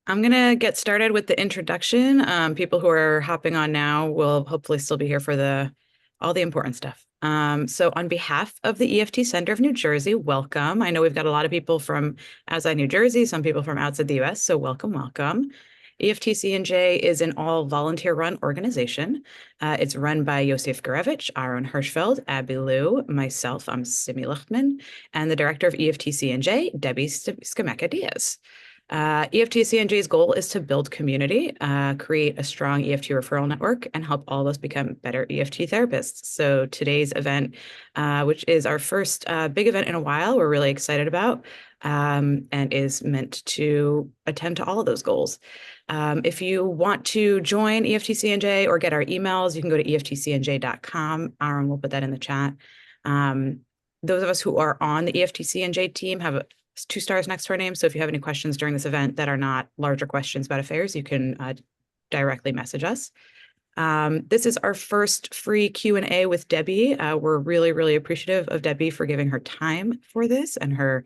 I'm going to get started with the introduction. People who are hopping on now will hopefully still be here for all the important stuff. So on behalf of the EFT Center of New Jersey, welcome. I know we've got a lot of people from outside New Jersey, some people from outside the US, so welcome, welcome. EFTCNJ is an all volunteer-run organization. It's run by Yosef Gurevich, Aaron Hirschfeld, Abby Liu, myself, I'm Simi Lichtman, and the director of EFTCNJ, Debi Scimeca-Diaz. EFTCNJ's goal is to build community, create a strong EFT referral network, and help all of us become better EFT therapists. So today's event, which is our first big event in a while, we're really excited about, and is meant to attend to all of those goals. If you want to join EFTCNJ or get our emails, you can go to EFTCNJ.com. Aaron will put that in the chat. Those of us who are on the EFTCNJ team have 2 stars next to our name. So if you have any questions during this event that are not larger questions about affairs, you can directly message us. This is our first free Q&A with Debi. We're really, really appreciative of Debi for giving her time for this and her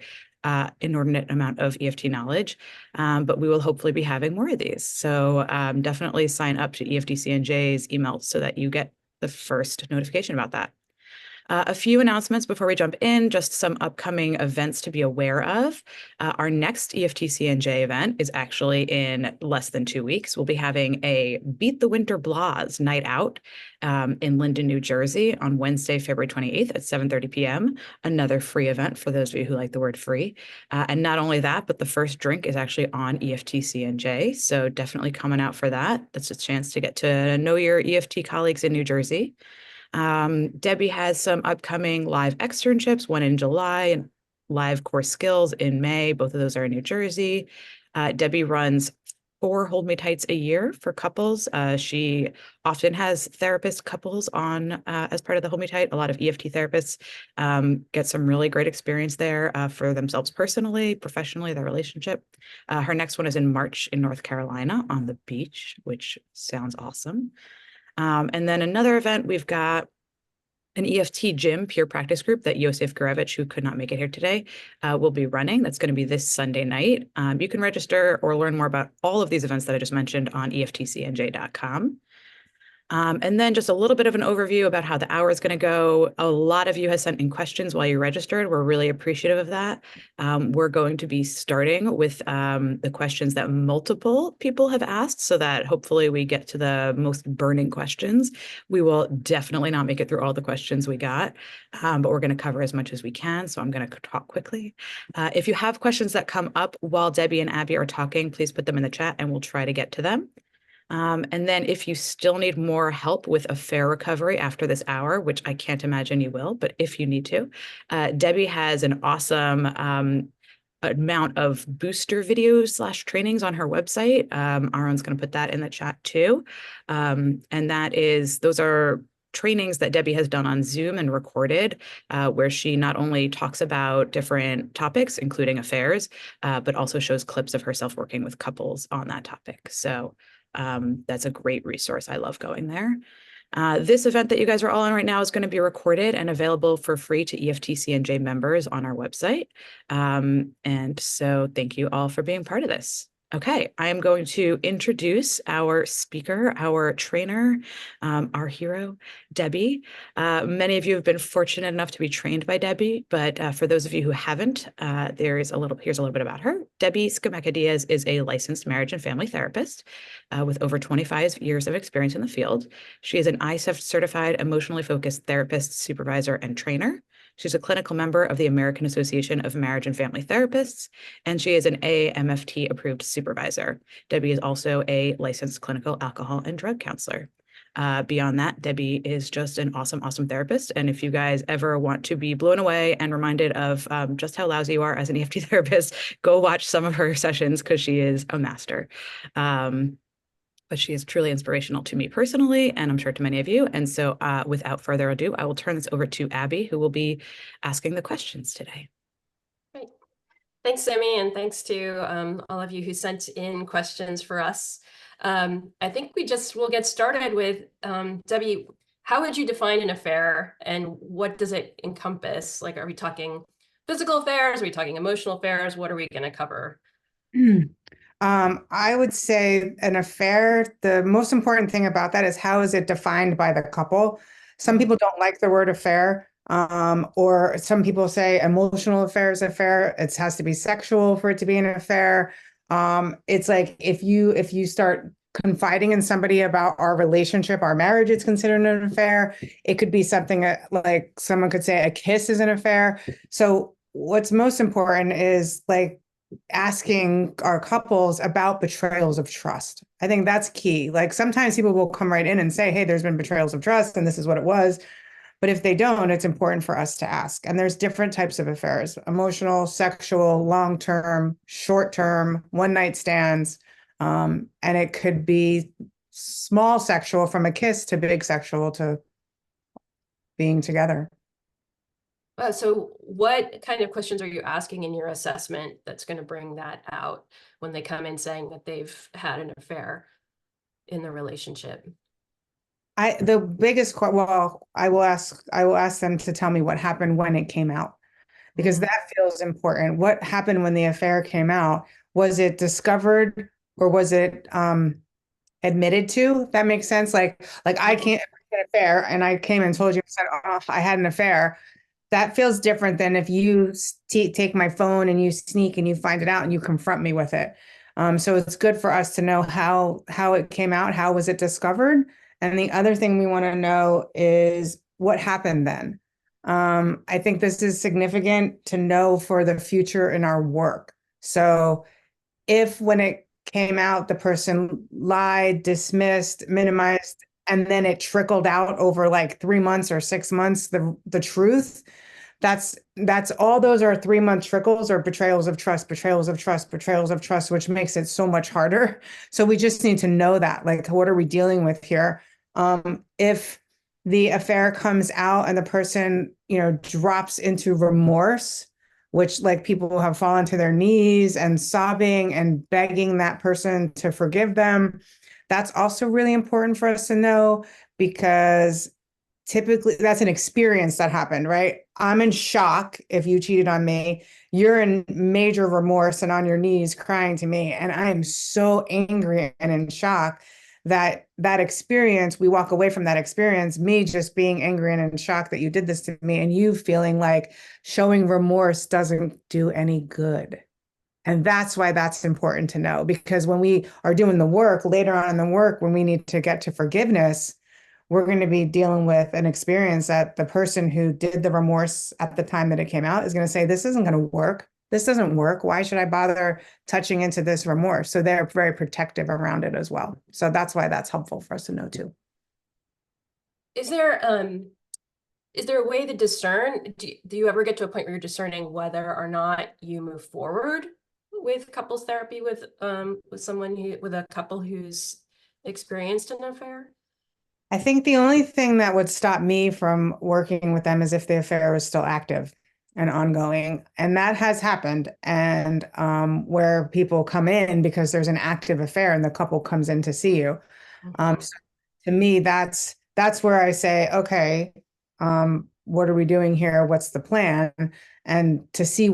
inordinate amount of EFT knowledge, but we will hopefully be having more of these. So definitely sign up to EFTCNJ's email so that you get the first notification about that. A few announcements before we jump in, just some upcoming events to be aware of. Our next EFTCNJ event is actually in less than 2 weeks. We'll be having a Beat the Winter Blahs night out in Linden, New Jersey on Wednesday, February 28th at 7:30 p.m. Another free event for those of you who like the word free. And not only that, but the first drink is actually on EFTCNJ. So definitely coming out for that. That's a chance to get to know your EFT colleagues in New Jersey. Debi has some upcoming live externships, one in July and live core skills in May. Both of those are in New Jersey. Debi runs 4 Hold Me Tights a year for couples. She often has therapist couples on as part of the Hold Me Tight. A lot of EFT therapists get some really great experience there for themselves personally, professionally, their relationship. Her next one is in March in North Carolina on the beach, which sounds awesome. And then another event, we've got an EFT gym peer practice group that Yosef Gurevich, who could not make it here today, will be running. That's going to be this Sunday night. You can register or learn more about all of these events that I just mentioned on EFTCNJ.com. And then just a little bit of an overview about how the hour is going to go. A lot of you have sent in questions while you registered. We're really appreciative of that. We're going to be starting with the questions that multiple people have asked so that hopefully we get to the most burning questions. We will definitely not make it through all the questions we got, but we're going to cover as much as we can. So I'm going to talk quickly. If you have questions that come up while Debi and Abby are talking, please put them in the chat and we'll try to get to them. And then if you still need more help with affair recovery after this hour, which I can't imagine you will, but if you need to, Debi has an awesome amount of booster videos / trainings on her website. Aaron's going to put that in the chat too. And those are trainings that Debi has done on Zoom and recorded, where she not only talks about different topics, including affairs, but also shows clips of herself working with couples on that topic. So that's a great resource. I love going there. This event that you guys are all on right now is going to be recorded and available for free to EFTCNJ members on our website. And so thank you all for being part of this. Okay, I am going to introduce our speaker, our trainer, our hero, Debi. Many of you have been fortunate enough to be trained by Debi, but for those of you who haven't, here's a little bit about her. Debi Scimeca-Diaz is a licensed marriage and family therapist with over 25 years of experience in the field. She is an ICEF certified emotionally focused therapist, supervisor, and trainer. She's a clinical member of the American Association of Marriage and Family Therapists, and she is an AAMFT approved supervisor. Debi is also a licensed clinical alcohol and drug counselor. Beyond that, Debi is just an awesome, awesome therapist. And if you guys ever want to be blown away and reminded of just how lousy you are as an EFT therapist, go watch some of her sessions because she is a master. But she is truly inspirational to me personally, and I'm sure to many of you. And so without further ado, I will turn this over to Abby, who will be asking the questions today. Great. Thanks, Sammy, and thanks to all of you who sent in questions for us. I think we'll get started with, Debi, how would you define an affair and what does it encompass? Like, are we talking physical affairs? Are we talking emotional affairs? What are we going to cover? I would say an affair, the most important thing about that is how is it defined by the couple? Some Mm. people don't like the word affair, or some people say emotional affair is affair. It has to be sexual for it to be an affair. It's like if you start confiding in somebody about our relationship, our marriage, it's considered an affair. It could be something like someone could say a kiss is an affair. So what's most important is like asking our couples about betrayals of trust. I think that's key. Like sometimes people will come right in and say, hey, there's been betrayals of trust and this is what it was. But if they don't, it's important for us to ask. And there's different types of affairs: emotional, sexual, long term, short term, one night stands. And it could be small sexual from a kiss to big sexual to being together. So what kind of questions are you asking in your assessment that's going to bring that out when they come in saying that they've had an affair in the relationship? The biggest well, I will ask them to tell me what happened when it came out, because Mm. that feels important. What happened when the affair came out? Was it discovered or was it admitted to? That makes sense. Like I Mm. can't an affair and I came and told you and said, oh, I had an affair. That feels different than if you take my phone and you sneak and you find it out and you confront me with it. So it's good for us to know how it came out, how was it discovered, and the other thing we want to know is what happened then. I think this is significant to know for the future in our work. So if when it came out, the person lied, dismissed, minimized, and then it trickled out over like 3 months or 6 months, the truth, that's all those are 3 month trickles or betrayals of trust, betrayals of trust, betrayals of trust, which makes it so much harder. So we just need to know that, like, what are we dealing with here? If the affair comes out and the person, drops into remorse, which like people have fallen to their knees and sobbing and begging that person to forgive them, that's also really important for us to know because typically that's an experience that happened, right? I'm in shock if you cheated on me. You're in major remorse and on your knees crying to me. And I am so angry and in shock that experience, we walk away from that experience, me just being angry and in shock that you did this to me, and you feeling like showing remorse doesn't do any good. And that's why that's important to know, because when we are doing the work later on in the work, when we need to get to forgiveness, we're going to be dealing with an experience that the person who did the remorse at the time that it came out is going to say, this isn't going to work. This doesn't work. Why should I bother touching into this remorse? So they're very protective around it as well. So that's why that's helpful for us to know too. Is there a way to discern? Do you ever get to a point where you're discerning whether or not you move forward with couples therapy with someone with a couple who's experienced an affair? I think the only thing that would stop me from working with them is if the affair is still active and ongoing. And that has happened. And where people come in because there's an active affair and the couple comes in to see you. Mhm. So to me, that's where I say, okay, what are we doing here? What's the plan? And to see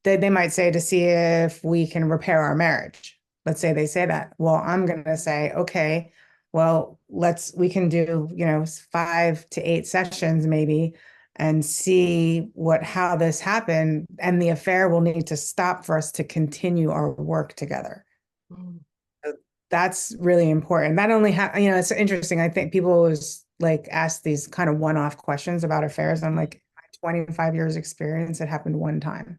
they might say to see if we can repair our marriage. Let's say they say that. Well, I'm going to say, okay, well, we can do, 5 to 8 sessions maybe and see how this happened. And the affair will need to stop for us to continue our work together. Mm. That's really important. That only it's interesting. I think people always like ask these kind of one-off questions about affairs. I'm like, my 25 years experience, it happened one time.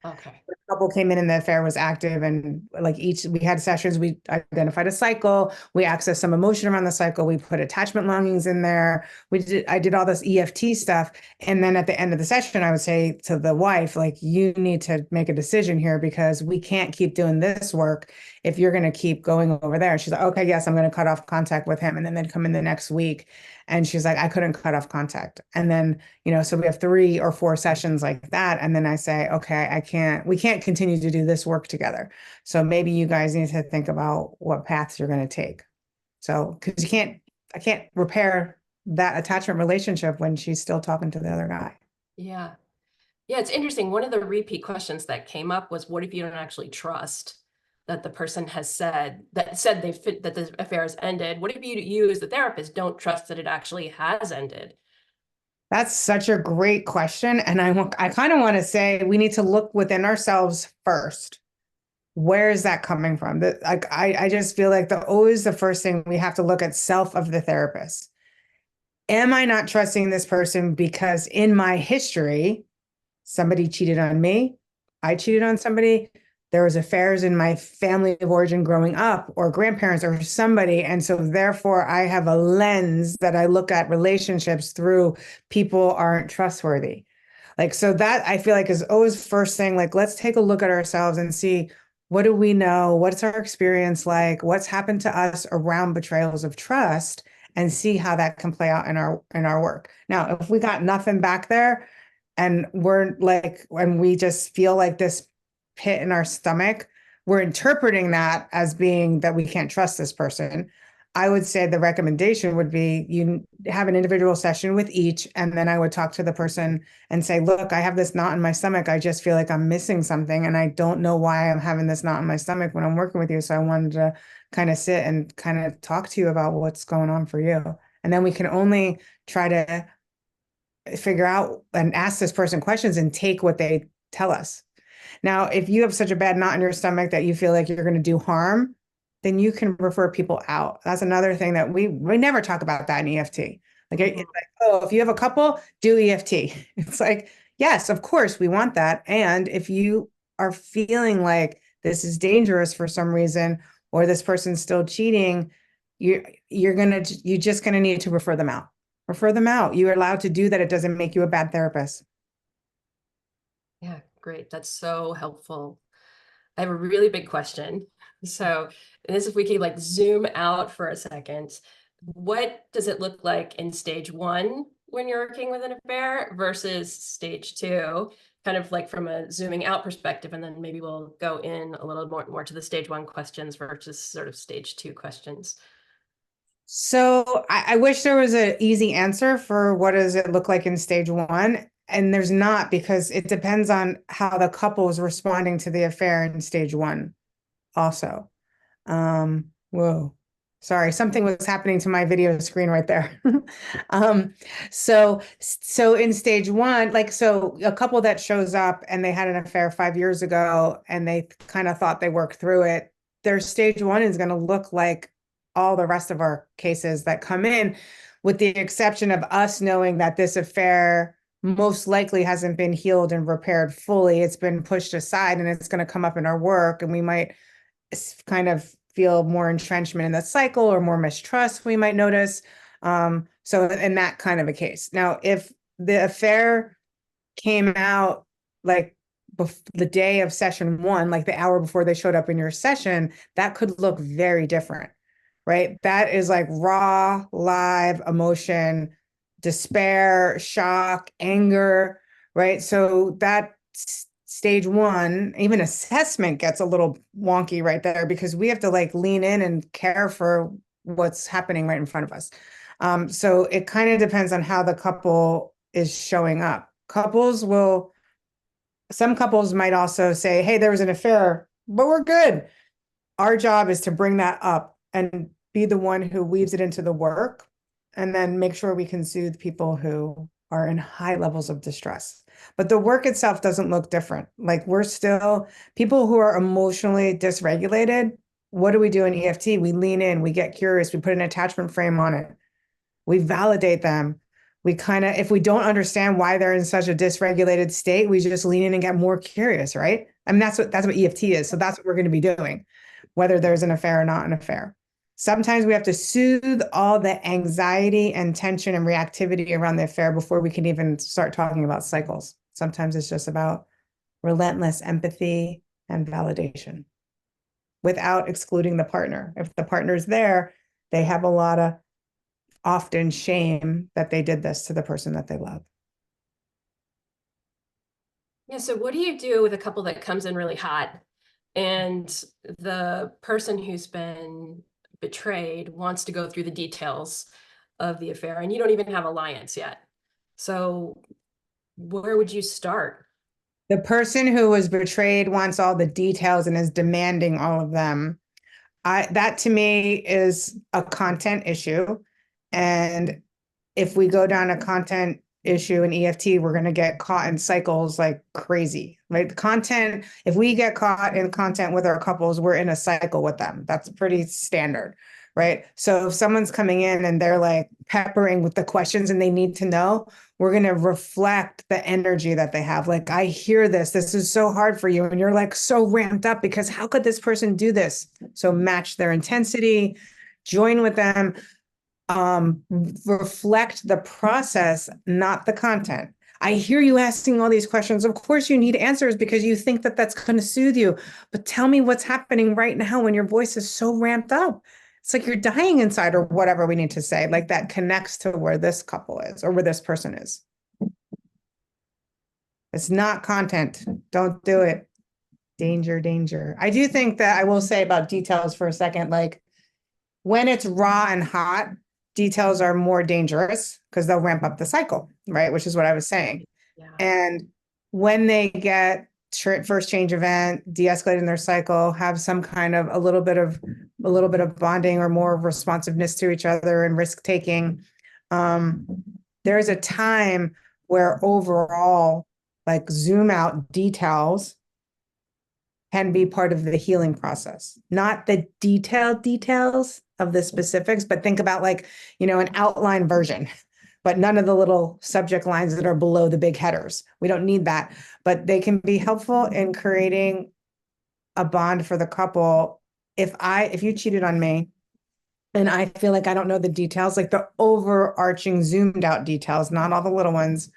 Okay. The couple came in and the affair was active, and like we had sessions, we identified a cycle, we accessed some emotion around the cycle, we put attachment longings in there, I did all this EFT stuff, and then at the end of the session I would say to the wife, like, you need to make a decision here because we can't keep doing this work if you're going to keep going over there. And she's like, okay, yes, I'm going to cut off contact with him. And then they'd come in the next week and she's like, I couldn't cut off contact. And then, so we have 3 or 4 sessions like that. And then I say, okay, we can't continue to do this work together. So maybe you guys need to think about what paths you're going to take. So, because I can't repair that attachment relationship when she's still talking to the other guy. Yeah. Yeah, it's interesting. One of the repeat questions that came up was, what if you don't actually trust that the person has said that the affair has ended? What if you as the therapist don't trust that it actually has ended? That's such a great question. And I kind of want to say we need to look within ourselves first. Where is that coming from? I just feel like always the first thing we have to look at self of the therapist. Am I not trusting this person because in my history, somebody cheated on me, I cheated on somebody, there was affairs in my family of origin growing up, or grandparents or somebody, and so therefore I have a lens that I look at relationships through. People aren't trustworthy. Like, so that I feel like is always first thing, like, let's take a look at ourselves and see, what do we know? What's our experience like? What's happened to us around betrayals of trust, and see how that can play out in our work. Now, if we got nothing back there and we're like, when we just feel like this pit in our stomach, we're interpreting that as being that we can't trust this person. I would say the recommendation would be you have an individual session with each, and then I would talk to the person and say, look, I have this knot in my stomach. I just feel like I'm missing something, and I don't know why I'm having this knot in my stomach when I'm working with you. So I wanted to kind of sit and kind of talk to you about what's going on for you. And then we can only try to figure out and ask this person questions and take what they tell us. Now, if you have such a bad knot in your stomach that you feel like you're going to do harm, then you can refer people out. That's another thing that we never talk about that in EFT. Like, it's like, oh, if you have a couple, do EFT. It's like, yes, of course, we want that. And if you are feeling like this is dangerous for some reason, or this person's still cheating, you're just gonna need to refer them out. Refer them out. You're allowed to do that. It doesn't make you a bad therapist. Yeah, great. That's so helpful. I have a really big question. So this, if we could like zoom out for a second, what does it look like in stage one when you're working with an affair versus stage two, kind of like from a zooming out perspective, and then maybe we'll go in a little more to the stage one questions versus sort of stage two questions. So I wish there was an easy answer for what does it look like in stage one. And there's not, because it depends on how the couple is responding to the affair in stage one also. Whoa. Sorry, something was happening to my video screen right there. So in stage one, like, so a couple that shows up and they had an affair 5 years ago and they kind of thought they worked through it, their stage one is going to look like all the rest of our cases that come in, with the exception of us knowing that this affair most likely hasn't been healed and repaired fully. It's been pushed aside and it's going to come up in our work, and we might kind of feel more entrenchment in the cycle or more mistrust we might notice. So in that kind of a case. Now, if the affair came out like the day of session one, like the hour before they showed up in your session, that could look very different, right? That is like raw, live emotion, despair, shock, anger, right? So that stage one, even assessment gets a little wonky right there, because we have to like lean in and care for what's happening right in front of us. So it kind of depends on how the couple is showing up. Some couples might also say, hey, there was an affair, but we're good. Our job is to bring that up and be the one who weaves it into the work, and then make sure we can soothe people who are in high levels of distress. But the work itself doesn't look different. Like, we're still people who are emotionally dysregulated. What do we do in EFT? We lean in, we get curious, we put an attachment frame on it, we validate them. We kind of, if we don't understand why they're in such a dysregulated state, we just lean in and get more curious, right? I mean, that's what EFT is. So that's what we're going to be doing, whether there's an affair or not an affair. Sometimes we have to soothe all the anxiety and tension and reactivity around the affair before we can even start talking about cycles. Sometimes it's just about relentless empathy and validation without excluding the partner. If the partner's there, they have a lot of often shame that they did this to the person that they love. Yeah, so what do you do with a couple that comes in really hot, and the person who's been betrayed wants to go through the details of the affair, and you don't even have alliance yet? So where would you start? The person who was betrayed wants all the details and is demanding all of them. That to me is a content issue. And if we go down a content issue in EFT, we're going to get caught in cycles like crazy, right? The content, if we get caught in content with our couples, we're in a cycle with them. That's pretty standard, right? So if someone's coming in and they're like peppering with the questions and they need to know, we're going to reflect the energy that they have. Like, I hear this. This is so hard for you. And you're like so ramped up because how could this person do this? So match their intensity, join with them, reflect the process, not the content. I hear you asking all these questions. Of course, you need answers because you think that that's going to soothe you. But tell me what's happening right now when your voice is so ramped up. It's like you're dying inside, or whatever we need to say. Like that connects to where this couple is or where this person is. It's not content. Don't do it. Danger, danger. I do think that I will say about details for a second. Like when it's raw and hot, details are more dangerous because they'll ramp up the cycle, right? Which is what I was saying. Yeah. And when they get first change event, de-escalating their cycle, have some kind of a little bit of bonding or more responsiveness to each other and risk taking, there's a time where overall, like zoom out details can be part of the healing process, not the detailed details of the specifics, but think about like, an outline version, but none of the little subject lines that are below the big headers. We don't need that, but they can be helpful in creating a bond for the couple. If you cheated on me and I feel like I don't know the details, like the overarching zoomed out details, not all the little ones,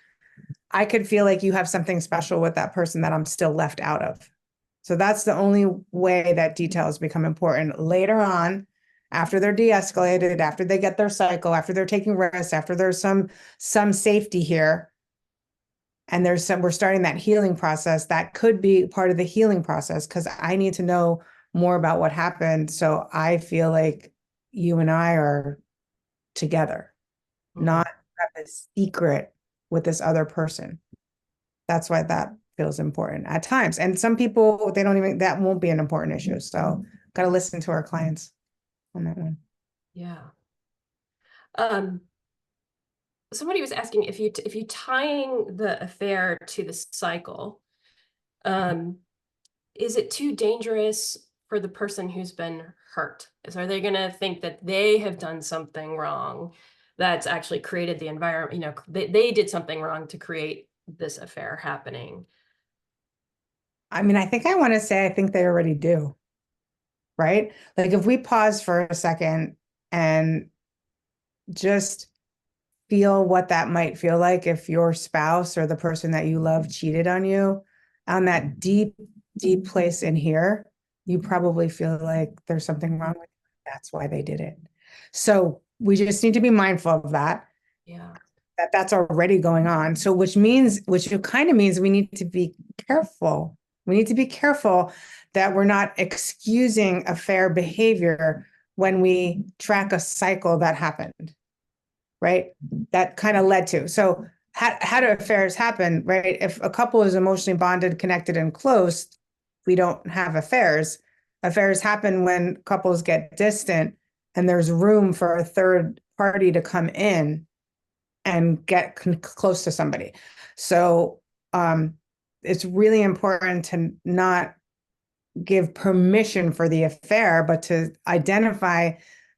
I could feel like you have something special with that person that I'm still left out of. So that's the only way that details become important later on, after they're de-escalated, after they get their cycle, after they're taking risks, after there's some safety here. And we're starting that healing process. That could be part of the healing process because I need to know more about what happened. So I feel like you and I are together, not have a secret with this other person. That's why that feels important at times. And some people, that won't be an important issue. So got to listen to our clients on that one. Yeah. Somebody was asking if you tying the affair to the cycle, is it too dangerous for the person who's been hurt? Are they going to think that they have done something wrong that's actually created the environment? They did something wrong to create this affair happening. I mean, I think they already do, right? Like if we pause for a second and just feel what that might feel like if your spouse or the person that you love cheated on you, on that deep, deep place in here, you probably feel like there's something wrong with you. That's why they did it. So we just need to be mindful of that. Yeah. That's already going on. So which kind of means we need to be careful. We need to be careful that we're not excusing affair behavior when we track a cycle that happened, right? That kind of led to. So how do affairs happen, right? If a couple is emotionally bonded, connected, and close, we don't have affairs. Affairs happen when couples get distant and there's room for a third party to come in and get close to somebody. So it's really important to not give permission for the affair, but to identify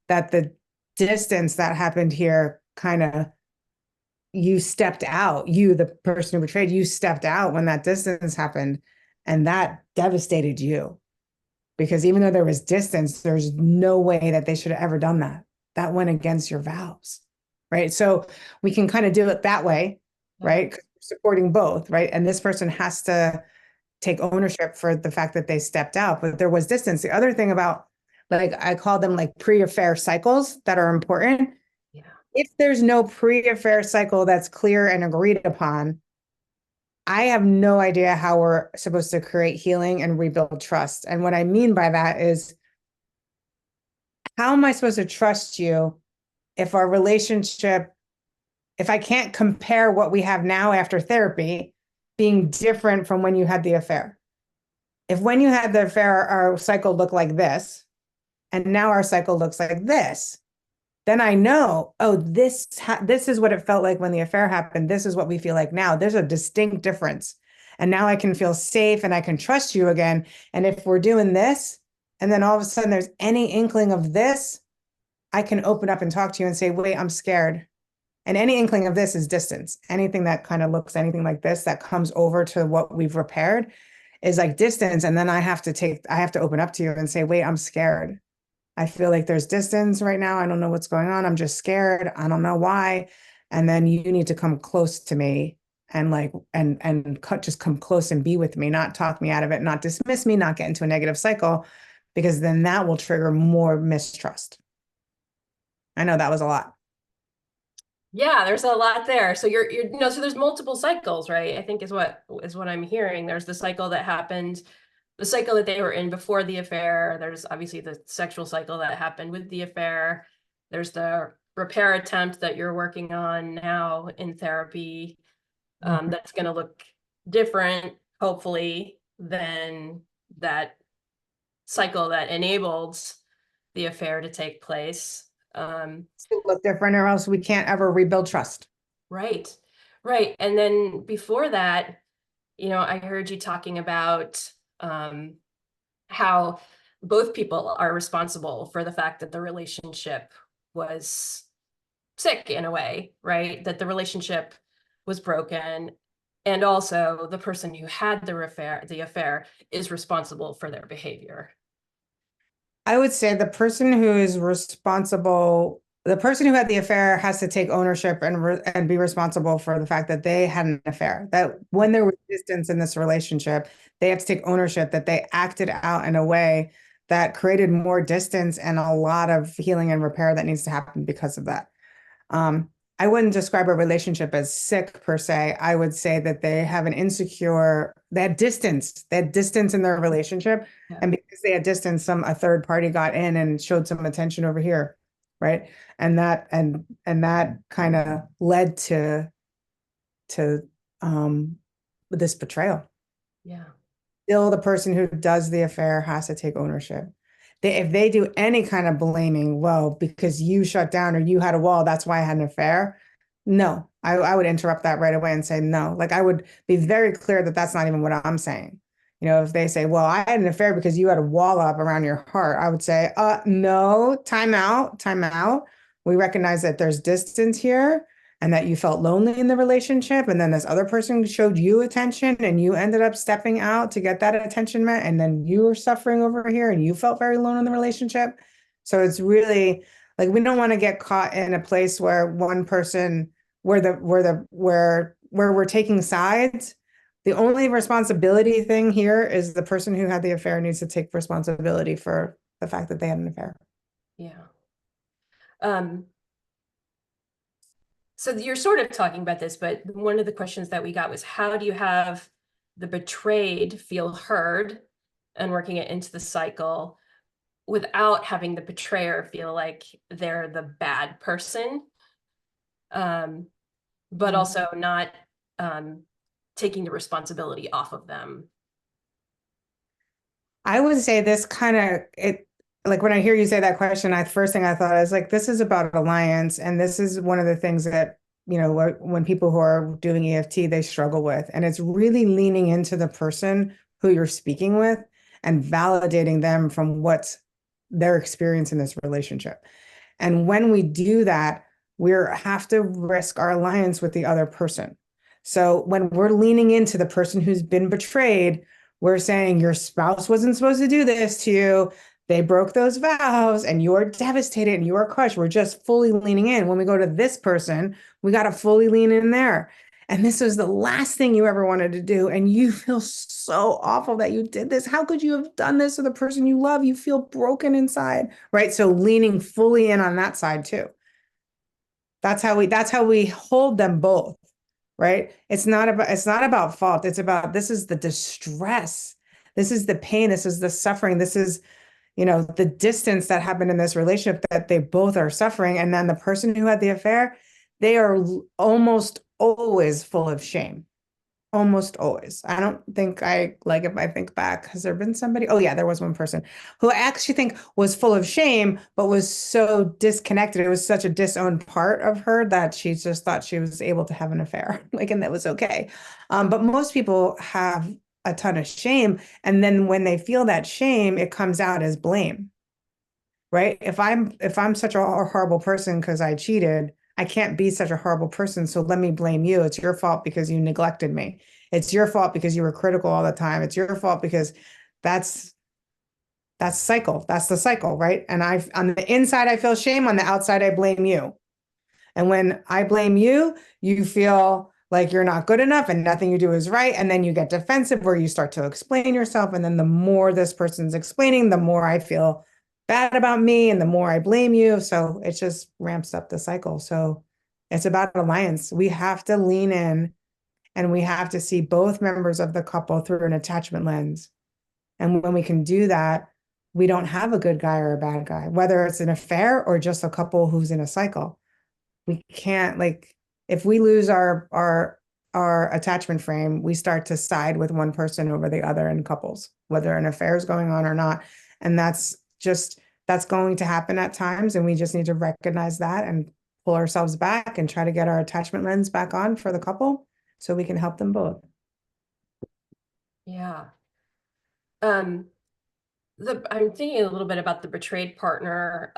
that the distance that happened here kind of, you stepped out, the person who betrayed you stepped out when that distance happened, and that devastated you. Because even though there was distance, there's no way that they should have ever done that. That went against your vows, right? So we can kind of do it that way, right? Supporting both, right? And this person has to take ownership for the fact that they stepped out, but there was distance. The other thing about, like, I call them like pre-affair cycles that are important. Yeah. If there's no pre-affair cycle that's clear and agreed upon, I have no idea how we're supposed to create healing and rebuild trust. And what I mean by that is, how am I supposed to trust you if if I can't compare what we have now after therapy being different from when you had the affair. If when you had the affair, our cycle looked like this, and now our cycle looks like this, then I know, oh, this is what it felt like when the affair happened. This is what we feel like now. There's a distinct difference. And now I can feel safe and I can trust you again. And if we're doing this, and then all of a sudden there's any inkling of this, I can open up and talk to you and say, wait, I'm scared. And any inkling of this is distance. Anything that kind of looks anything like this that comes over to what we've repaired is like distance. And then I have to open up to you and say, wait, I'm scared. I feel like there's distance right now. I don't know what's going on. I'm just scared. I don't know why. And then you need to come close to me and just come close and be with me, not talk me out of it, not dismiss me, not get into a negative cycle, because then that will trigger more mistrust. I know that was a lot. Yeah, there's a lot there. So so there's multiple cycles, right? I think is what I'm hearing. There's the cycle that happened, the cycle that they were in before the affair. There's obviously the sexual cycle that happened with the affair. There's the repair attempt that you're working on now in therapy. That's going to look different, hopefully, than that cycle that enabled the affair to take place. Look different, or else we can't ever rebuild trust. Right. And then before that, I heard you talking about how both people are responsible for the fact that the relationship was sick in a way, right? That the relationship was broken. And also the person who had the affair is responsible for their behavior. I would say the person who is responsible, the person who had the affair has to take ownership and be responsible for the fact that they had an affair. That when there was distance in this relationship, they have to take ownership that they acted out in a way that created more distance and a lot of healing and repair that needs to happen because of that. I wouldn't describe a relationship as sick per se. I would say that they have they had distance. They had distance in their relationship. Yeah. And because they had distance, a third party got in and showed some attention over here. Right. And that kind of led to this betrayal. Yeah. Still, the person who does the affair has to take ownership. If they do any kind of blaming, well, because you shut down or you had a wall, that's why I had an affair. No, I would interrupt that right away and say no. Like, I would be very clear that that's not even what I'm saying. If they say, well, I had an affair because you had a wall up around your heart, I would say, no, time out. We recognize that there's distance here and that you felt lonely in the relationship. And then this other person showed you attention and you ended up stepping out to get that attention met. And then you were suffering over here and you felt very alone in the relationship. So it's really like, we don't want to get caught in a place where one person, where we're taking sides. The only responsibility thing here is the person who had the affair needs to take responsibility for the fact that they had an affair. Yeah. So you're sort of talking about this, but one of the questions that we got was, how do you have the betrayed feel heard and working it into the cycle without having the betrayer feel like they're the bad person, but also not taking the responsibility off of them? I would say this like when I hear you say that question, first thing I thought is like, this is about alliance. And this is one of the things that, when people who are doing EFT, they struggle with. And it's really leaning into the person who you're speaking with and validating them from what their experience in this relationship. And when we do that, we have to risk our alliance with the other person. So when we're leaning into the person who's been betrayed, we're saying your spouse wasn't supposed to do this to you. They broke those vows and you're devastated and you're crushed. We're just fully leaning in. When we go to this person, we got to fully lean in there. And this was the last thing you ever wanted to do. And you feel so awful that you did this. How could you have done this to the person you love? You feel broken inside, right? So leaning fully in on that side too. That's how we hold them both, right? It's not about fault. It's about, this is the distress. This is the pain. This is the suffering. This is, the distance that happened in this relationship that they both are suffering. And then the person who had the affair, they are almost always full of shame. Almost always. I don't think I like, if I think back, has there been somebody? Oh yeah, there was one person who I actually think was full of shame, but was so disconnected. It was such a disowned part of her that she just thought she was able to have an affair, like, and that was okay. But most people have a ton of shame, and then when they feel that shame, it comes out as blame, right? If I'm such a horrible person because I cheated, I can't be such a horrible person. So let me blame you. It's your fault because you neglected me. It's your fault because you were critical all the time. It's your fault because that's cycle. That's the cycle, right? And on the inside, I feel shame. On the outside, I blame you. And when I blame you, you feel like you're not good enough and nothing you do is right. And then you get defensive where you start to explain yourself. And then the more this person's explaining, the more I feel bad about me and the more I blame you. So it just ramps up the cycle. So it's about alliance. We have to lean in and we have to see both members of the couple through an attachment lens. And when we can do that, we don't have a good guy or a bad guy, whether it's an affair or just a couple who's in a cycle. We can't, like, if we lose our attachment frame, we start to side with one person over the other in couples, whether an affair is going on or not. And that's going to happen at times. And we just need to recognize that and pull ourselves back and try to get our attachment lens back on for the couple so we can help them both. Yeah. I'm thinking a little bit about the betrayed partner.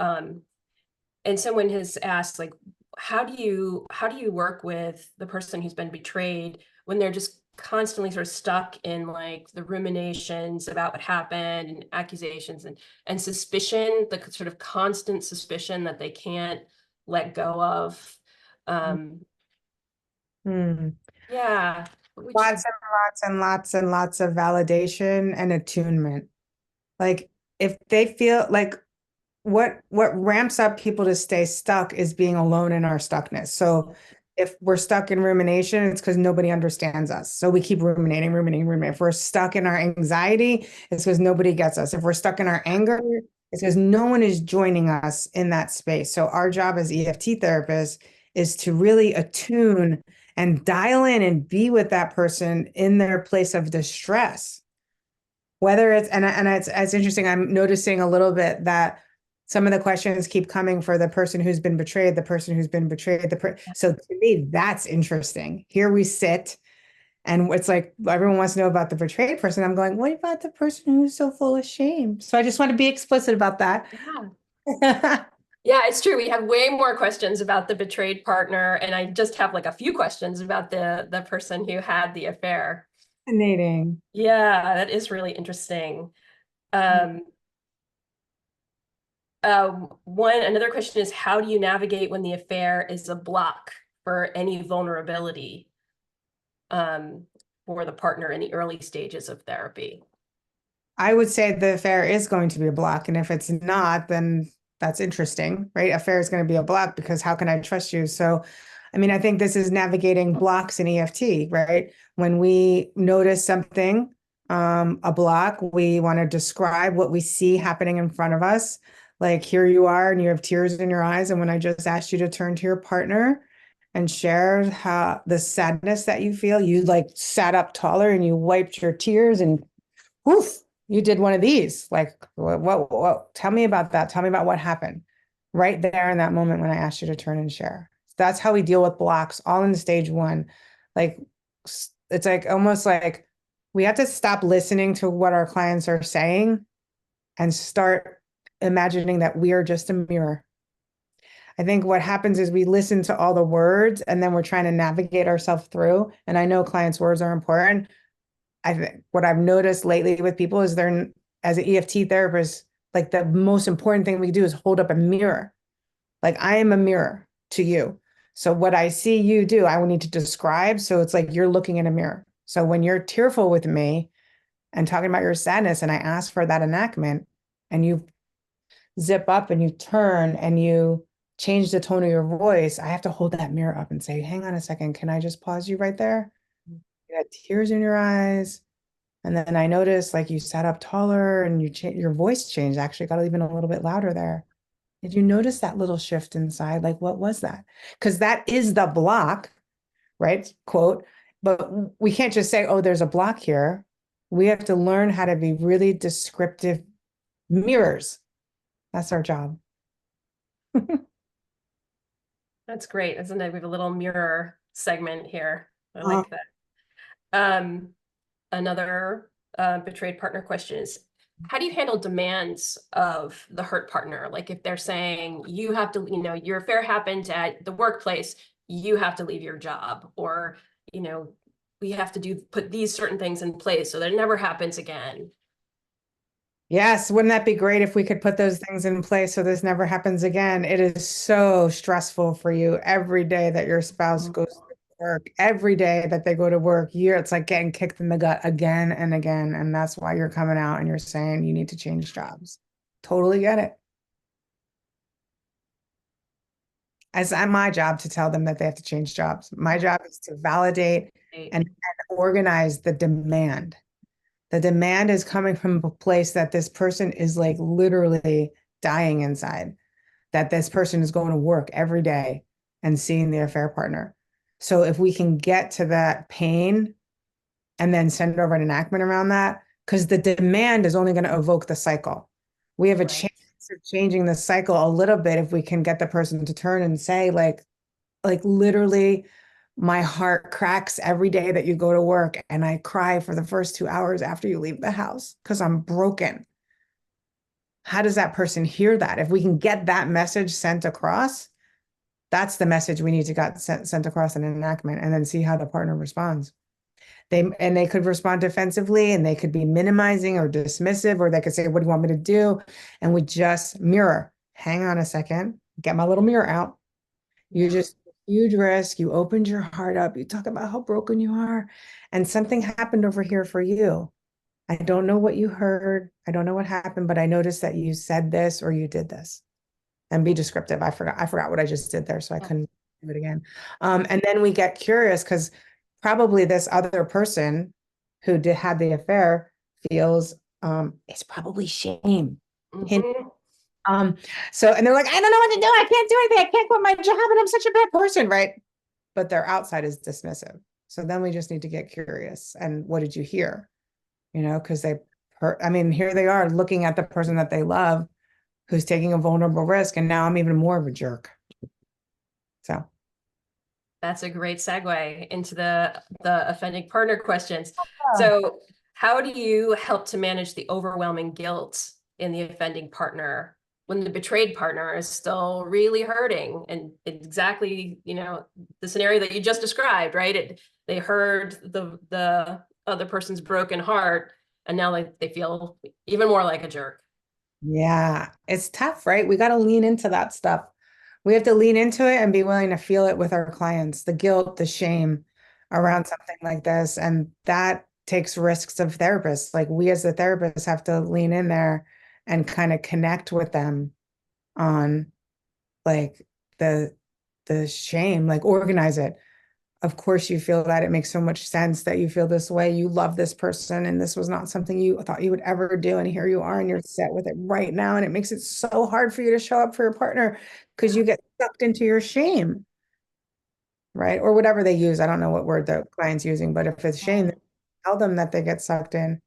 And someone has asked, like, how do you work with the person who's been betrayed when they're just constantly sort of stuck in like the ruminations about what happened and accusations and suspicion, the sort of constant suspicion that they can't let go of. Yeah. Lots and lots and lots and lots of validation and attunement. Like, if they feel like what ramps up people to stay stuck is being alone in our stuckness. So if we're stuck in rumination, it's because nobody understands us. So we keep ruminating. If we're stuck in our anxiety, it's because nobody gets us. If we're stuck in our anger, it's because no one is joining us in that space. So our job as EFT therapists is to really attune and dial in and be with that person in their place of distress. Whether it's, and it's interesting, I'm noticing a little bit that some of the questions keep coming for the person who's been betrayed, so to me, that's interesting. Here we sit, and it's like everyone wants to know about the betrayed person. I'm going, what about the person who's so full of shame? So I just want to be explicit about that. Yeah. Yeah, it's true. We have way more questions about the betrayed partner, and I just have like a few questions about the person who had the affair. Fascinating. Yeah, that is really interesting. Another question is, how do you navigate when the affair is a block for any vulnerability for the partner in the early stages of therapy? I would say the affair is going to be a block. And if it's not, then that's interesting, right? Affair is going to be a block because how can I trust you? So, I mean, I think this is navigating blocks in EFT, right? When we notice something, a block, we want to describe what we see happening in front of us. Like, here you are and you have tears in your eyes. And when I just asked you to turn to your partner and share how the sadness that you feel, you like sat up taller and you wiped your tears and woof, you did one of these. Like, what, tell me about that. Tell me about what happened right there in that moment when I asked you to turn and share. That's how we deal with blocks, all in stage one. Like, it's like almost like we have to stop listening to what our clients are saying and start imagining that we are just a mirror. I think what happens is we listen to all the words and then we're trying to navigate ourselves through. And I know clients' words are important. I think what I've noticed lately with people is they're, as an EFT therapist, like the most important thing we do is hold up a mirror. Like, I am a mirror to you. So what I see you do, I will need to describe. So it's like you're looking in a mirror. So when you're tearful with me and talking about your sadness, and I ask for that enactment, and you zip up and you turn and you change the tone of your voice, I have to hold that mirror up and say, hang on a second, can I just pause you right there? You had tears in your eyes. And then I noticed like you sat up taller and your voice changed, actually got even a little bit louder there. Did you notice that little shift inside? Like, what was that? Because that is the block, right? Quote, But we can't just say, oh, there's a block here. We have to learn how to be really descriptive mirrors. That's our job. That's great. Isn't it? We have a little mirror segment here. I Uh, like that. Another betrayed partner question is, how do you handle demands of the hurt partner? Like if they're saying you have to, your affair happened at the workplace, you have to leave your job, or, we have to put these certain things in place so that it never happens again. Yes, wouldn't that be great if we could put those things in place so this never happens again? It is so stressful for you every day that your spouse goes to work, every day that they go to work, it's like getting kicked in the gut again and again. And that's why you're coming out and you're saying you need to change jobs. Totally get it. It's not my job to tell them that they have to change jobs. My job is to validate and organize the demand. The demand is coming from a place that this person is like literally dying inside, that this person is going to work every day and seeing their affair partner. So if we can get to that pain and then send over an enactment around that, because the demand is only going to evoke the cycle. We have a chance of changing the cycle a little bit if we can get the person to turn and say, like literally, my heart cracks every day that you go to work, and I cry for the first 2 hours after you leave the house because I'm broken. How does that person hear that? If we can get that message sent across, that's the message we need to get sent across in an enactment, and then see how the partner responds. They could respond defensively, and they could be minimizing or dismissive, or they could say, what do you want me to do? And we just mirror. Hang on a second, get my little mirror out. You just huge risk. You opened your heart up. You talk about how broken you are, and something happened over here for you. I don't know what you heard. I don't know what happened, but I noticed that you said this or you did this. And be descriptive. I forgot what I just did there, so I couldn't do it again. And then we get curious because probably this other person who had the affair feels it's probably shame. So, and they're like, I don't know what to do. I can't do anything. I can't quit my job, and I'm such a bad person, right? But their outside is dismissive. So then we just need to get curious. And what did you hear? Because here they are looking at the person that they love who's taking a vulnerable risk. And now I'm even more of a jerk. So that's a great segue into the offending partner questions. So how do you help to manage the overwhelming guilt in the offending partner when the betrayed partner is still really hurting? And exactly, the scenario that you just described, right? They heard the other person's broken heart, and now they feel even more like a jerk. Yeah, it's tough, right? We got to lean into that stuff. We have to lean into it and be willing to feel it with our clients, the guilt, the shame around something like this. And that takes risks of therapists. Like we as the therapists have to lean in there and kind of connect with them on like the shame, like organize it. Of course you feel that. It makes so much sense that you feel this way. You love this person, and this was not something you thought you would ever do. And here you are, and you're set with it right now. And it makes it so hard for you to show up for your partner because you get sucked into your shame, right? Or whatever they use. I don't know what word the client's using, but if it's shame, tell them that they get sucked in.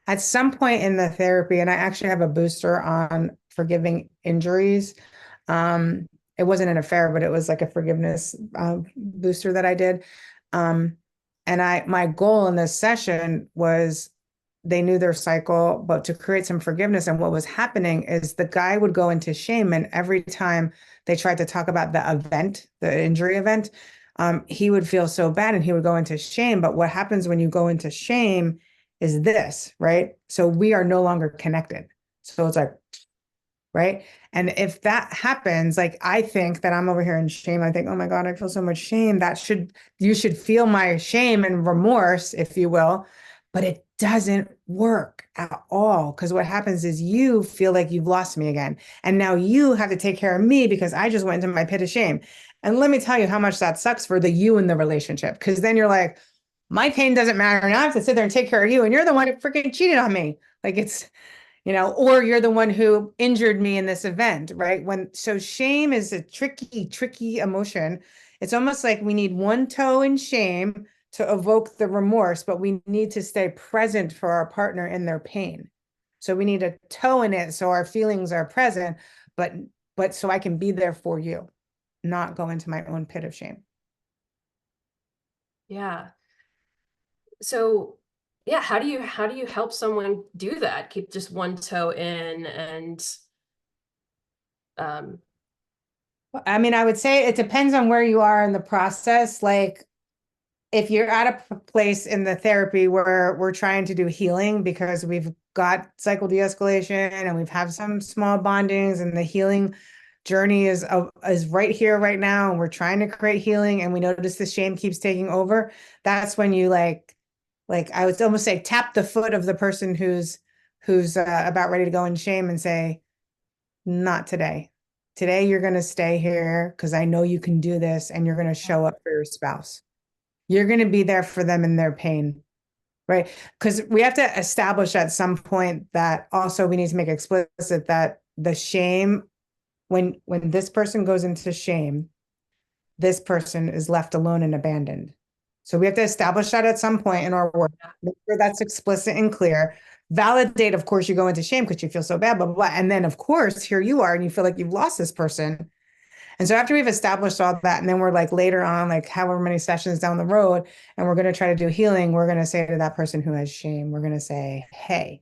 At some point in the therapy, and I actually have a booster on forgiving injuries. It wasn't an affair, but it was like a forgiveness booster that I did. And my goal in this session was they knew their cycle, but to create some forgiveness. And what was happening is the guy would go into shame, and every time they tried to talk about the event, the injury event, he would feel so bad and he would go into shame. But what happens when you go into shame is this, right? So we are no longer connected. So it's like, right? And if that happens, like I think that I'm over here in shame. I think, oh my God, I feel so much shame. You should feel my shame and remorse, if you will, but it doesn't work at all. Because what happens is you feel like you've lost me again. And now you have to take care of me because I just went into my pit of shame. And let me tell you how much that sucks for the you in the relationship. Because then you're like, my pain doesn't matter. Now I have to sit there and take care of you. And you're the one who freaking cheated on me. Like it's, or you're the one who injured me in this event, right? So shame is a tricky, tricky emotion. It's almost like we need one toe in shame to evoke the remorse, but we need to stay present for our partner in their pain. So we need a toe in it so our feelings are present, but so I can be there for you, not go into my own pit of shame. Yeah. So yeah, how do you help someone do that? Keep just one toe in and I mean, I would say it depends on where you are in the process. Like if you're at a place in the therapy where we're trying to do healing because we've got cycle de-escalation and we've had some small bondings and the healing journey is right here, right now, and we're trying to create healing and we notice the shame keeps taking over, that's when you like I would almost say tap the foot of the person who's about ready to go in shame and say, not today. Today you're going to stay here because I know you can do this and you're going to show up for your spouse. You're going to be there for them in their pain, right? Because we have to establish at some point that also we need to make explicit that the shame, when this person goes into shame, this person is left alone and abandoned. So we have to establish that at some point in our work, make sure that's explicit and clear. Validate, of course, you go into shame because you feel so bad, blah, blah, blah. And then, of course, here you are and you feel like you've lost this person. And so after we've established all that, and then we're like later on, like however many sessions down the road, and we're going to try to do healing, we're going to say to that person who has shame, we're going to say, hey,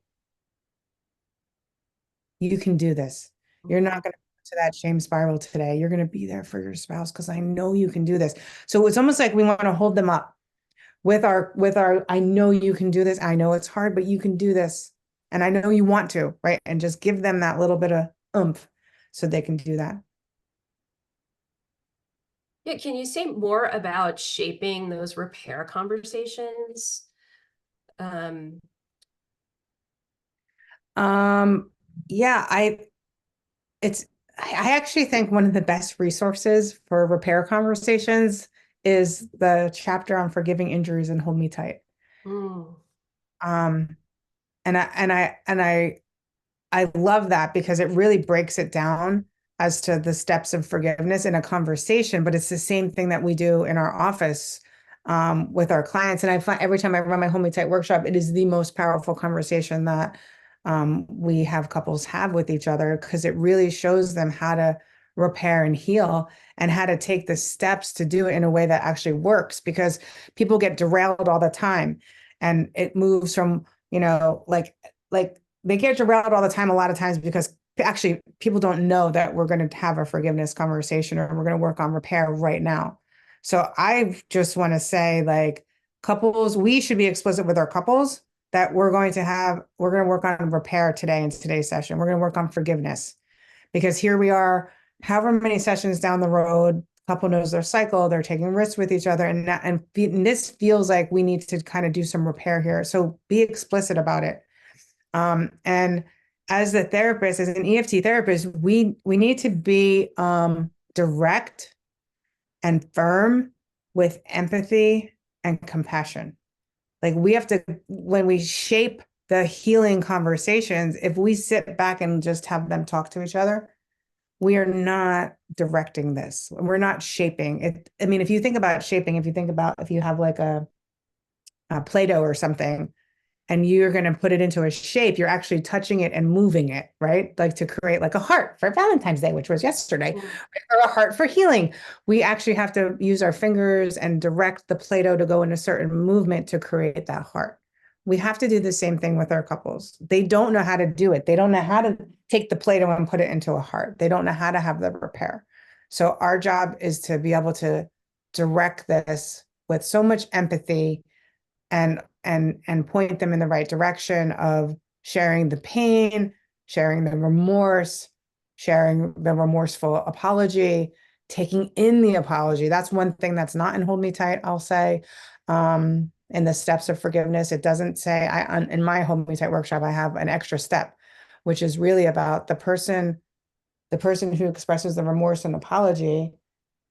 you can do this. You're not going to that shame spiral today. You're going to be there for your spouse because I know you can do this. So it's almost like we want to hold them up with our, I know you can do this. I know it's hard, but you can do this. And I know you want to, right? And just give them that little bit of oomph so they can do that. yeah, can you say more about shaping those repair conversations? Yeah, I actually think one of the best resources for repair conversations is the chapter on forgiving injuries and hold me tight. Mm. And I love that because it really breaks it down as to the steps of forgiveness in a conversation, but it's the same thing that we do in our office with our clients. And I find every time I run my Hold Me Tight workshop, it is the most powerful conversation that we have couples have with each other because it really shows them how to repair and heal and how to take the steps to do it in a way that actually works, because people get derailed all the time and it moves from, like they get derailed all the time a lot of times because actually people don't know that we're going to have a forgiveness conversation or we're going to work on repair right now. So I just want to say, like, couples, we should be explicit with our couples that we're going to work on repair today in today's session. We're going to work on forgiveness because here we are, however many sessions down the road, couple knows their cycle, they're taking risks with each other. And this feels like we need to kind of do some repair here. So be explicit about it. And as the therapist, as an EFT therapist, we need to be direct and firm with empathy and compassion. Like we have to, when we shape the healing conversations, if we sit back and just have them talk to each other, we are not directing this. We're not shaping it. I mean, if you think about shaping, if you have like a Play-Doh or something, and you're going to put it into a shape, you're actually touching it and moving it, right? Like to create like a heart for Valentine's Day, which was yesterday, or a heart for healing. We actually have to use our fingers and direct the Play-Doh to go in a certain movement to create that heart. We have to do the same thing with our couples. They don't know how to do it. They don't know how to take the Play-Doh and put it into a heart. They don't know how to have the repair. So our job is to be able to direct this with so much empathy and point them in the right direction of sharing the pain, sharing the remorse, sharing the remorseful apology, taking in the apology. That's one thing that's not in Hold Me Tight, I'll say. In the steps of forgiveness, it doesn't say, in my Hold Me Tight workshop, I have an extra step, which is really about the person who expresses the remorse and apology.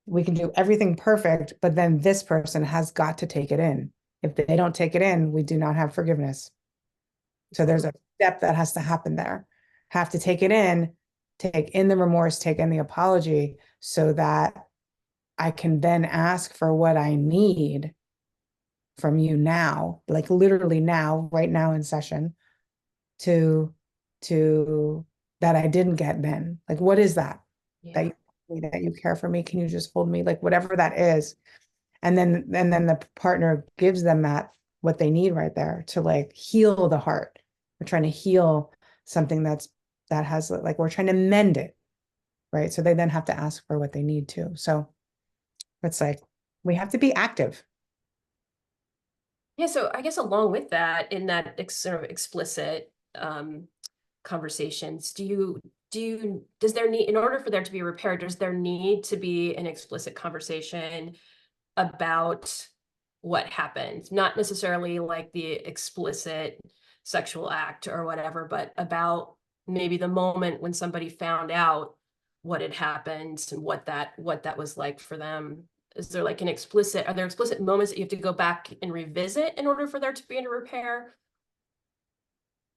We can do everything perfect, but then this person has got to take it in. If they don't take it in, we do not have forgiveness. So there's a step that has to happen there. Have to take it in, take in the remorse, take in the apology so that I can then ask for what I need from you now, like literally now, right now in session, to that I didn't get then? Like, what is that? Yeah. That you care for me? Can you just hold me? Like whatever that is. And then the partner gives them what they need right there to like heal the heart. We're trying to heal something that has like, we're trying to mend it, right? So they then have to ask for what they need too. So it's like we have to be active. Yeah, so I guess along with that, in that sort of explicit conversations, does there need, in order for there to be a repair, does there need to be an explicit conversation about what happened? Not necessarily like the explicit sexual act or whatever, but about maybe the moment when somebody found out what had happened and what that was like for them. Is there like are there explicit moments that you have to go back and revisit in order for there to be a repair?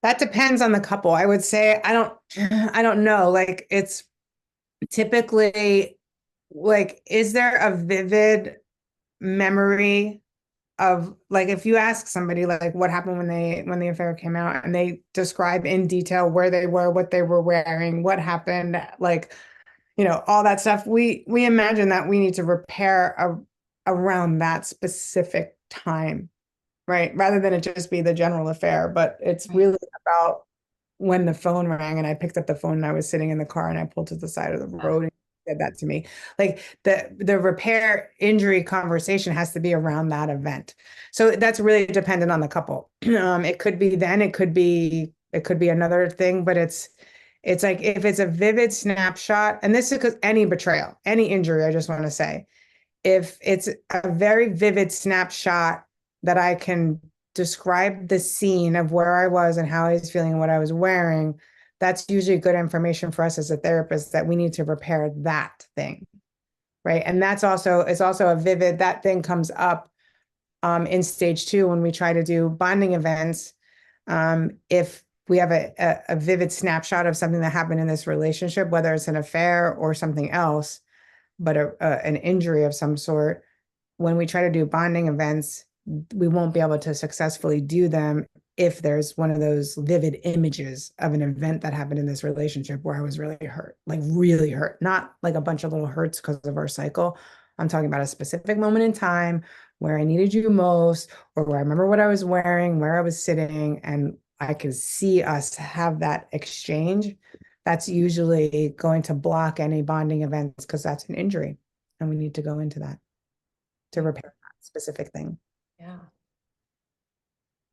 That depends on the couple. I would say I don't know. Like it's typically like, is there a vivid memory of like, if you ask somebody like what happened when the affair came out and they describe in detail where they were, what they were wearing, what happened, like, all that stuff, we imagine that we need to repair around that specific time, right? Rather than it just be the general affair, but it's Right. really about when the phone rang and I picked up the phone and I was sitting in the car and I pulled to the side of the road and he said that to me. Like the repair injury conversation has to be around that event. So that's really dependent on the couple. It could be then, it could be another thing, but it's like if it's a vivid snapshot, and this is because any betrayal, any injury, I just want to say, if it's a very vivid snapshot that I can describe the scene of where I was and how I was feeling and what I was wearing, that's usually good information for us as a therapist that we need to repair that thing, right? And it's also a vivid, that thing comes up in stage 2 when we try to do bonding events. If we have a vivid snapshot of something that happened in this relationship, whether it's an affair or something else, but an injury of some sort, when we try to do bonding events, we won't be able to successfully do them if there's one of those vivid images of an event that happened in this relationship where I was really hurt, like really hurt, not like a bunch of little hurts because of our cycle. I'm talking about a specific moment in time where I needed you most, or where I remember what I was wearing, where I was sitting, and I could see us have that exchange. That's usually going to block any bonding events because that's an injury. And we need to go into that to repair that specific thing. Yeah,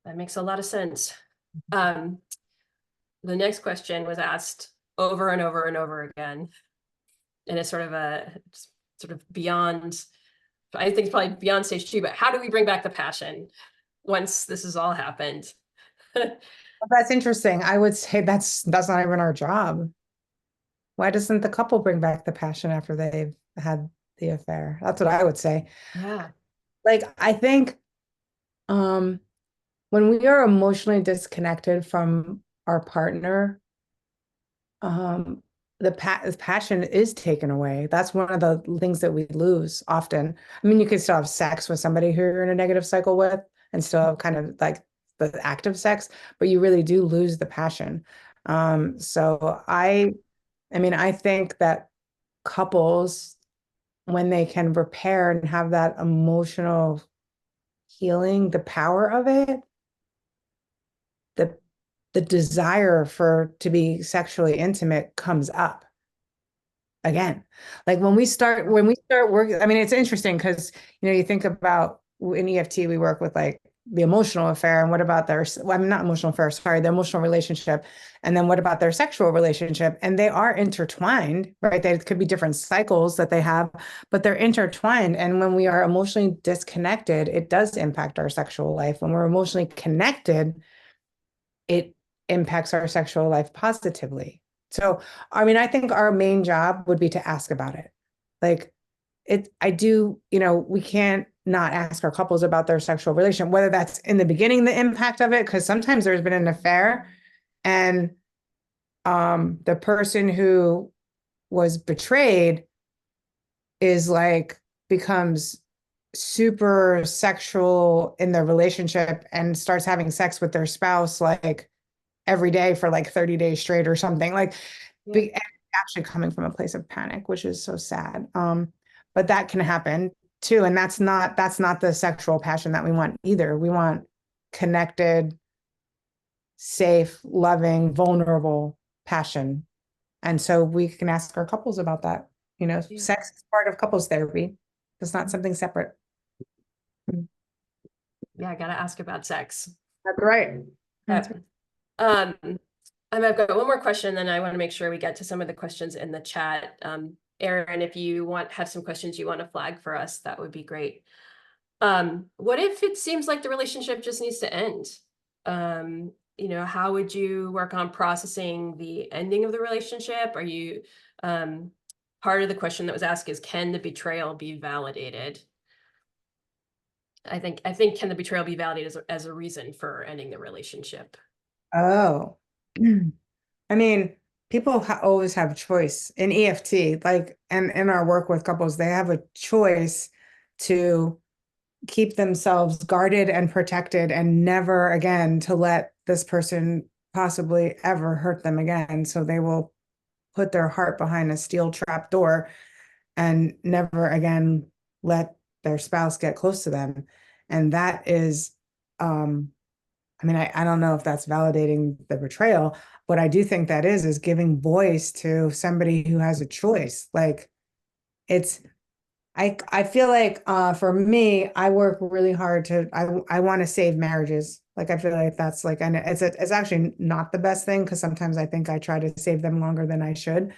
that makes a lot of sense. The next question was asked over and over and over again, and it's sort of beyond, I think it's probably beyond stage 2, but how do we bring back the passion once this has all happened? That's interesting. I would say that's not even our job. Why doesn't the couple bring back the passion after they've had the affair? That's what I would say. Yeah. Like, I think when we are emotionally disconnected from our partner, the passion is taken away. That's one of the things that we lose often. I mean, you can still have sex with somebody who you're in a negative cycle with and still have kind of like the active sex, but you really do lose the passion. So I mean, I think that couples, when they can repair and have that emotional healing, the power of it, the desire to be sexually intimate comes up again. Like when we start working, I mean, it's interesting because you think about in EFT, we work with like the emotional affair and what about well, I'm not emotional affair, sorry, the emotional relationship. And then what about their sexual relationship? And they are intertwined, right? They could be different cycles that they have, but they're intertwined. And when we are emotionally disconnected, it does impact our sexual life. When we're emotionally connected, it impacts our sexual life positively. So, I mean, I think our main job would be to ask about it. Like we can't not ask our couples about their sexual relation, whether that's in the beginning, the impact of it, because sometimes there's been an affair and the person who was betrayed is like becomes super sexual in their relationship and starts having sex with their spouse like every day for like 30 days straight or something. Like Yeah. be, actually coming from a place of panic, which is so sad. But that can happen too. And that's not the sexual passion that we want either. We want connected, safe, loving, vulnerable passion. And so we can ask our couples about that. You know, Yeah. sex is part of couples therapy. It's not something separate. Yeah, I gotta ask about sex. That's right. That's Yep. I've got one more question, then I want to make sure we get to some of the questions in the chat. Erin, if you have some questions you want to flag for us, that would be great. What if it seems like the relationship just needs to end? You know, how would you work on processing the ending of the relationship? Are you, part of the question that was asked is, can the betrayal be validated? I think can the betrayal be validated as a reason for ending the relationship? Oh, I mean, people always have choice in EFT, like, and in our work with couples, they have a choice to keep themselves guarded and protected and never again to let this person possibly ever hurt them again. So they will put their heart behind a steel trap door and never again let their spouse get close to them. And that is, I mean, I don't know if that's validating the betrayal. What I do think that is giving voice to somebody who has a choice. Like it's, I feel like for me, I work really hard to, I want to save marriages. Like I feel like that's like, and it's actually not the best thing because sometimes I think I try to save them longer than I should.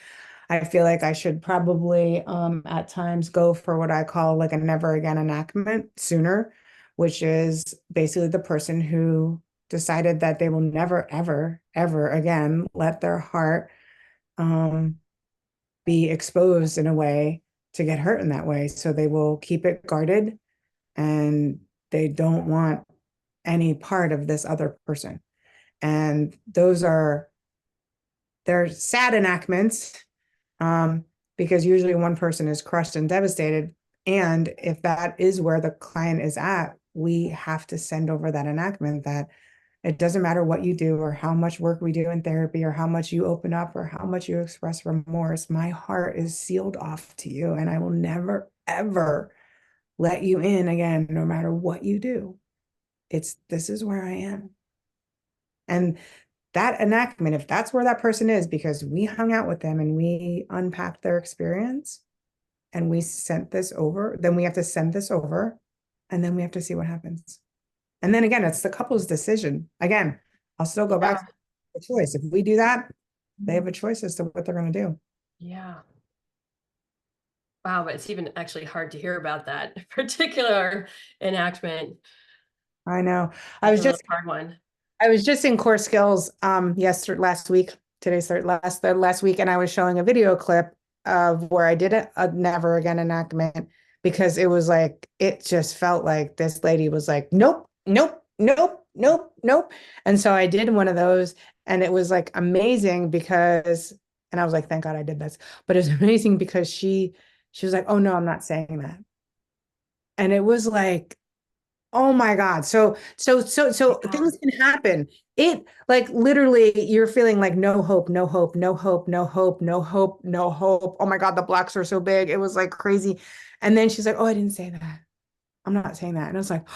I feel like I should probably at times go for what I call like a never again enactment sooner, which is basically the person who decided that they will never, ever, ever again let their heart be exposed in a way to get hurt in that way. So they will keep it guarded and they don't want any part of this other person. And they're sad enactments because usually one person is crushed and devastated. And if that is where the client is at, we have to send over that enactment that it doesn't matter what you do or how much work we do in therapy or how much you open up or how much you express remorse. My heart is sealed off to you and I will never, ever let you in again, no matter what you do. This is where I am. And that enactment, if that's where that person is, because we hung out with them and we unpacked their experience and we sent this over, then we have to send this over and then we have to see what happens. And then again, it's the couple's decision. Again, I'll still go back to the choice. If we do that, they have a choice as to what they're going to do. Yeah. Wow, but it's even actually hard to hear about that particular enactment. I know. It's a hard one. I was just in core skills last week. Today's last week, and I was showing a video clip of where I did a never again enactment because it was like it just felt like this lady was like, nope, nope, nope, nope, nope. And so I did one of those, and it was like amazing because, and I was like, thank God I did this. But it was amazing because she was like, oh no, I'm not saying that. And it was like, oh my God. So things can happen. It like literally you're feeling like no hope, no hope, no hope, no hope, no hope, no hope. Oh my God, the blocks are so big. It was like crazy. And then she's like, oh, I didn't say that. I'm not saying that. And I was like,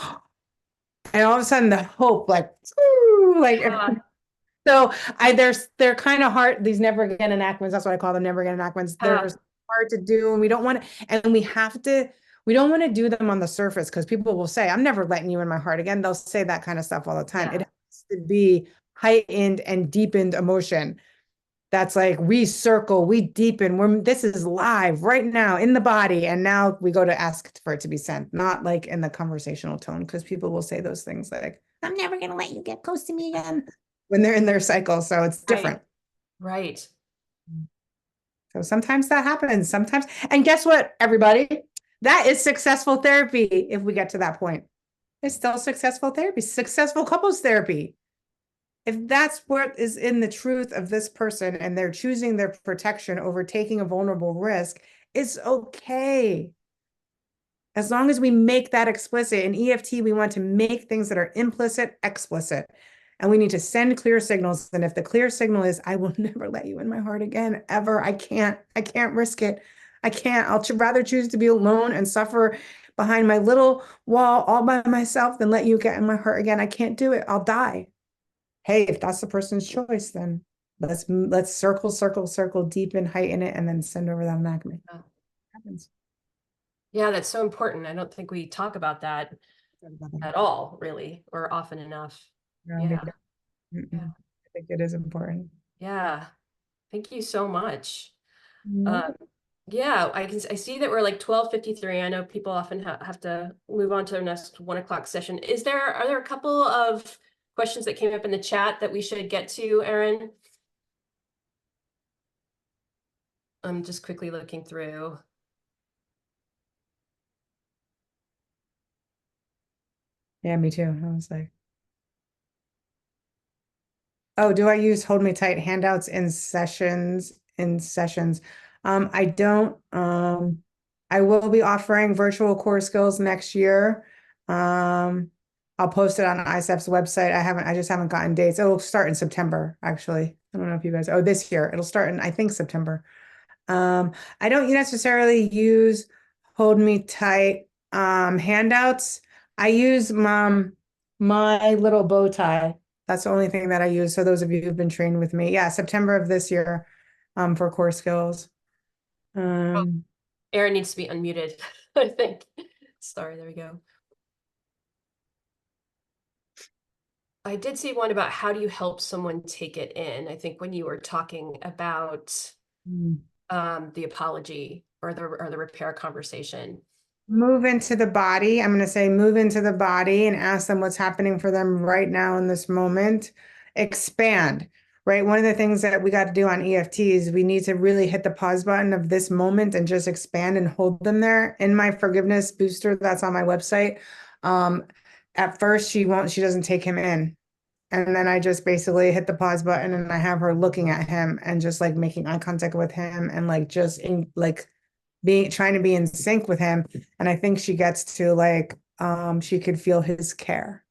and all of a sudden the hope, like, like so they're kind of hard, these never again enactments. That's what I call them, never again enactments. They're hard to do, and we don't want to, and we don't want to do them on the surface because people will say, I'm never letting you in my heart again. They'll say that kind of stuff all the time. It has to be heightened and deepened emotion. That's like we circle, we deepen. This is live right now in the body. And now we go to ask for it to be sent, not like in the conversational tone, because people will say those things like, I'm never going to let you get close to me again when they're in their cycle. So it's different. Right. So sometimes that happens. Sometimes, and guess what, everybody? That is successful therapy if we get to that point. It's still successful therapy, successful couples therapy. If that's what is in the truth of this person and they're choosing their protection over taking a vulnerable risk, it's okay. As long as we make that explicit. In EFT, we want to make things that are implicit, explicit. And we need to send clear signals. And if the clear signal is, I will never let you in my heart again, ever. I can't risk it. I can't. I'll rather choose to be alone and suffer behind my little wall all by myself than let you get in my heart again. I can't do it. I'll die. Hey, if that's the person's choice, then let's circle, deepen, heighten it, and then send over that enactment. Oh. Happens. Yeah, that's so important. I don't think we talk about that at all, really, or often enough. Yeah. I think it is important. Yeah. Thank you so much. Mm-hmm. Yeah, I see that we're like 12:53. I know people often have to move on to their next 1 o'clock session. Are there a couple of questions that came up in the chat that we should get to, Erin? I'm just quickly looking through. Yeah, me too. I was like, oh, do I use Hold Me Tight handouts in sessions? I don't. I will be offering virtual core skills next year. I'll post it on ISEP's website. I just haven't gotten dates. It'll start in September, actually. I don't know if you guys, this year. It'll start in, I think, September. I don't necessarily use Hold Me Tight handouts. I use my little bow tie. That's the only thing that I use. So those of you who've been trained with me, yeah, September of this year, for core skills. Erin needs to be unmuted, I think. Sorry, there we go. I did see one about how do you help someone take it in. I think when you were talking about the apology or the repair conversation. Move into the body. I'm going to say move into the body and ask them what's happening for them right now in this moment. Expand, right? One of the things that we got to do on EFT is we need to really hit the pause button of this moment and just expand and hold them there. In my forgiveness booster, that's on my website. At first, she doesn't take him in. And then I just basically hit the pause button and I have her looking at him and just like making eye contact with him and like just trying to be in sync with him. And I think she gets to like, she could feel his care.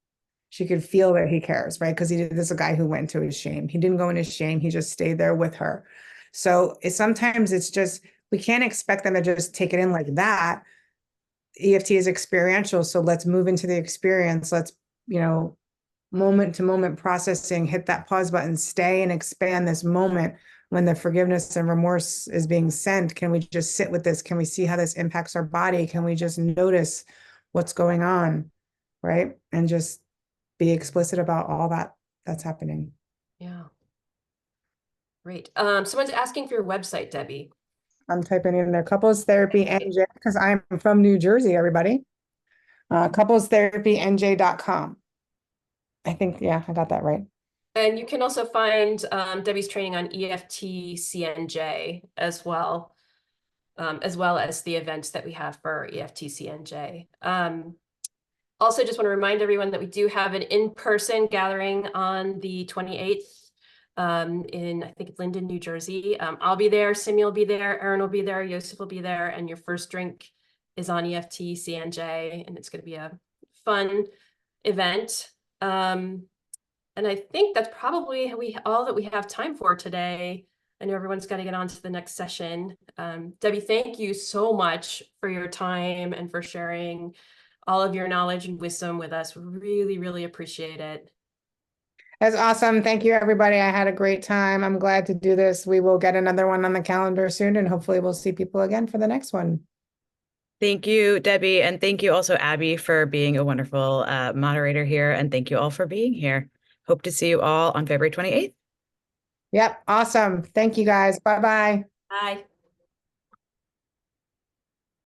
She could feel that he cares, right? Because this is a guy who went into his shame. He didn't go in his shame. He just stayed there with her. So sometimes it's just, we can't expect them to just take it in like that. EFT is experiential. So let's move into the experience. Let's, moment to moment processing, hit that pause button, stay and expand this moment. When the forgiveness and remorse is being sent, can we just sit with this? Can we see how this impacts our body? Can we just notice what's going on, right? And just be explicit about all that's happening. Yeah. Great. Someone's asking for your website, Debbie. I'm typing in there, Couples Therapy NJ, because I'm from New Jersey, everybody. CouplesTherapyNJ.com. I think, yeah, I got that right. And you can also find Debbie's training on EFTCNJ as well as the events that we have for EFTCNJ. Also, just want to remind everyone that we do have an in-person gathering on the 28th in, I think, Linden, New Jersey. I'll be there, Simi will be there, Erin will be there, Yosef will be there, and your first drink is on EFTCNJ, and it's going to be a fun event. And I think that's probably all that we have time for today. I know everyone's got to get on to the next session. Debbie, thank you so much for your time and for sharing all of your knowledge and wisdom with us. Really, really appreciate it. That's awesome. Thank you, everybody. I had a great time. I'm glad to do this. We will get another one on the calendar soon, and hopefully we'll see people again for the next one. Thank you, Debbie. And thank you also, Abby, for being a wonderful moderator here. And thank you all for being here. Hope to see you all on February 28th. Yep. Awesome. Thank you, guys. Bye-bye. Bye.